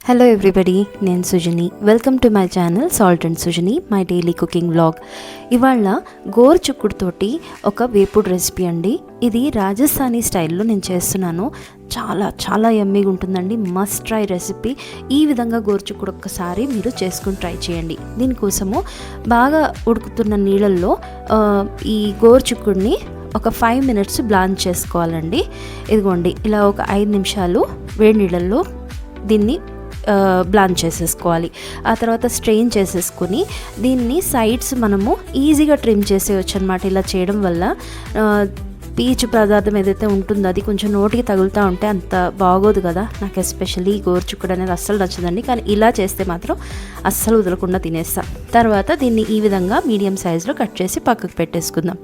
Hello everybody, నేను Sujani. Welcome to my channel salt and Sujani, my daily cooking vlog. ఇవాళ గోరుచిక్కుడుతోటి ఒక వేపుడు రెసిపీ అండి. ఇది రాజస్థానీ స్టైల్లో నేను చేస్తున్నాను. చాలా చాలా యమ్మీగా ఉంటుందండి. Must try recipe. ఈ విధంగా గోరుచిక్కుడు ఒక్కసారి మీరు చేసుకుని ట్రై చేయండి. దీనికోసము బాగా ఉడుకుతున్న నీళ్ళల్లో ఈ గోరుచిక్కుడిని ఒక 5 minutes బ్లాంచ్ చేసుకోవాలండి. ఇదిగోండి, ఇలా ఒక 5 నిమిషాలు వేడి నీళ్ళల్లో దీన్ని బ్లాంచ్ చేసేసుకోవాలి. ఆ తర్వాత స్ట్రెయిన్ చేసేసుకుని దీన్ని సైడ్స్ మనము ఈజీగా ట్రిమ్ చేసేయచ్చు అనమాట. ఇలా చేయడం వల్ల పీచు పదార్థం ఏదైతే ఉంటుందో అది కొంచెం నోటికి తగులుతూ ఉంటే అంత బాగోదు కదా. నాకు ఎస్పెషల్లీ గోరుచిక్కుడు అనేది అస్సలు నచ్చదండి, కానీ ఇలా చేస్తే మాత్రం అస్సలు వదలకుండా తినేస్తాం. తర్వాత దీన్ని ఈ విధంగా మీడియం సైజులో కట్ చేసి పక్కకు పెట్టేసుకుందాం.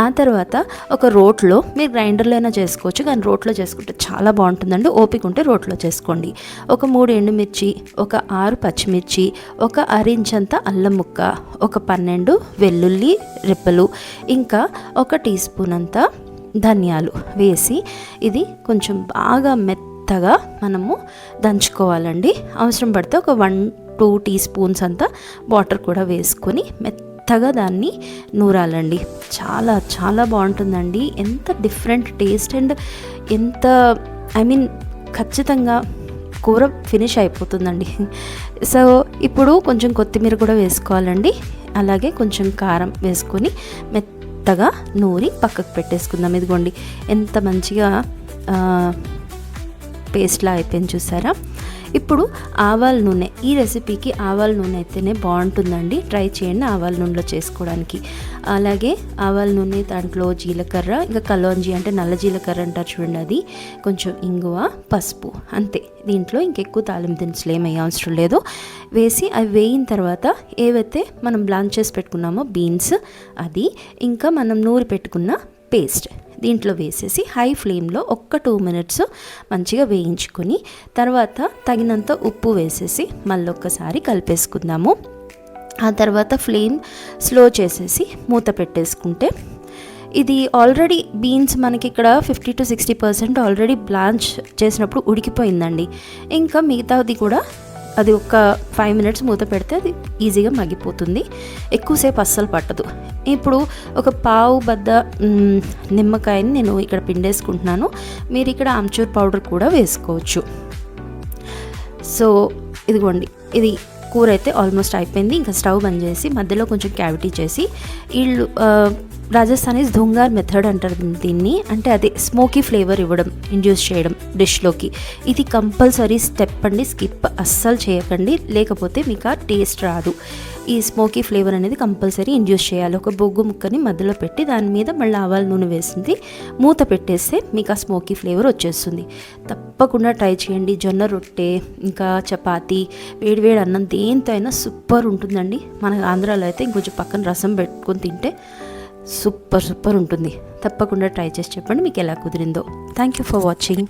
ఆ తర్వాత ఒక రోట్లో, మీరు గ్రైండర్లో అయినా చేసుకోవచ్చు, కానీ రోట్లో చేసుకుంటే చాలా బాగుంటుందండి. ఓపిక ఉంటే రోట్లో చేసుకోండి. ఒక 3 ఎండుమిర్చి, ఒక 6 పచ్చిమిర్చి, ఒక అరించంత అల్లం ముక్క, ఒక 12 వెల్లుల్లి రెప్పలు, ఇంకా ఒక టీ స్పూన్ అంతా ధనియాలు వేసి ఇది కొంచెం బాగా మెత్తగా మనము దంచుకోవాలండి. అవసరం పడితే ఒక 1-2 టీ స్పూన్స్ అంతా వాటర్ కూడా వేసుకొని మెత్తగా దాన్ని నూరాలండి. చాలా చాలా బాగుంటుందండి. ఎంత డిఫరెంట్ టేస్ట్ అండ్ ఎంత ఖచ్చితంగా కూర ఫినిష్ అయిపోతుందండి. సో ఇప్పుడు కొంచెం కొత్తిమీర కూడా వేసుకోవాలండి. అలాగే కొంచెం కారం వేసుకొని మెత్తగా నూరి పక్కకు పెట్టేసుకుందాం. ఇదిగోండి, ఎంత మంచిగా పేస్ట్లా అయిపోయింది చూసారా. ఇప్పుడు ఆవాల నూనె, ఈ రెసిపీకి ఆవాల నూనె అయితేనే బాగుంటుందండి. ట్రై చేయండి ఆవాల నూనెలో చేసుకోవడానికి. అలాగే ఆవాల నూనె, దాంట్లో జీలకర్ర, ఇంకా కలోంజీ అంటే నల్ల జీలకర్ర అంటారు చూడండి, అది కొంచెం ఇంగువ, పసుపు, అంతే. దీంట్లో ఇంకెక్కువ తాలింపు దినుసులు ఏమీ అవసరం లేదు. వేసి అవి వేయిన తర్వాత ఏవైతే మనం బ్లాంచ్ చేసి పెట్టుకున్నామో బీన్స్, అది ఇంకా మనం నూరి పెట్టుకున్న పేస్ట్ దీంట్లో వేసేసి హై ఫ్లేమ్లో ఒక్క 2 minutes మంచిగా వేయించుకొని తర్వాత తగినంత ఉప్పు వేసేసి మళ్ళీ ఒక్కసారి కలిపేసుకుందాము. ఆ తర్వాత ఫ్లేమ్ స్లో చేసేసి మూత పెట్టేసుకుంటే ఇది ఆల్రెడీ బీన్స్ మనకి ఇక్కడ 50-60% ఆల్రెడీ బ్లాంచ్ చేసినప్పుడు ఉడికిపోయిందండి. ఇంకా మిగతాది కూడా అది ఒక 5 minutes మూత పెడితే అది ఈజీగా మగ్గిపోతుంది. ఎక్కువసేపు అస్సలు పట్టదు. ఇప్పుడు ఒక పావు బద్ద నిమ్మకాయని నేను ఇక్కడ పిండేసుకుంటున్నాను. మీరు ఇక్కడ ఆమ్చూర్ పౌడర్ కూడా వేసుకోవచ్చు. సో ఇదిగోండి, ఇది కూర అయితే ఆల్మోస్ట్ అయిపోయింది. ఇంకా స్టవ్ బంద్ చేసి మధ్యలో కొంచెం క్యావిటీ చేసి వీళ్ళు రాజస్థానీస్ ధుంగార్ మెథడ్ అంటారు దీన్ని. అంటే అదే స్మోకీ ఫ్లేవర్ ఇవ్వడం, ఇండ్యూస్ చేయడం డిష్లోకి. ఇది కంపల్సరీ స్టెప్ అండి, స్కిప్ అస్సలు చేయకండి, లేకపోతే మీకు ఆ టేస్ట్ రాదు. ఈ స్మోకీ ఫ్లేవర్ అనేది కంపల్సరీ ఇండ్యూస్ చేయాలి. ఒక బొగ్గు ముక్కని మధ్యలో పెట్టి దాని మీద మళ్ళీ ఆవాల నూనె వేసింది మూత పెట్టేస్తే మీకు ఆ స్మోకీ ఫ్లేవర్ వచ్చేస్తుంది. తప్పకుండా ట్రై చేయండి. జొన్న రొట్టె, ఇంకా చపాతీ, వేడివేడి అన్నం దేంతో అయినా సూపర్ ఉంటుందండి. మన ఆంధ్రాలో అయితే ఇంకొంచెం పక్కన రసం పెట్టుకొని తింటే సూపర్ ఉంటుంది. తప్పకుండా ట్రై చేసి చెప్పండి మీకు ఎలా కుదిరిందో. Thank you for watching.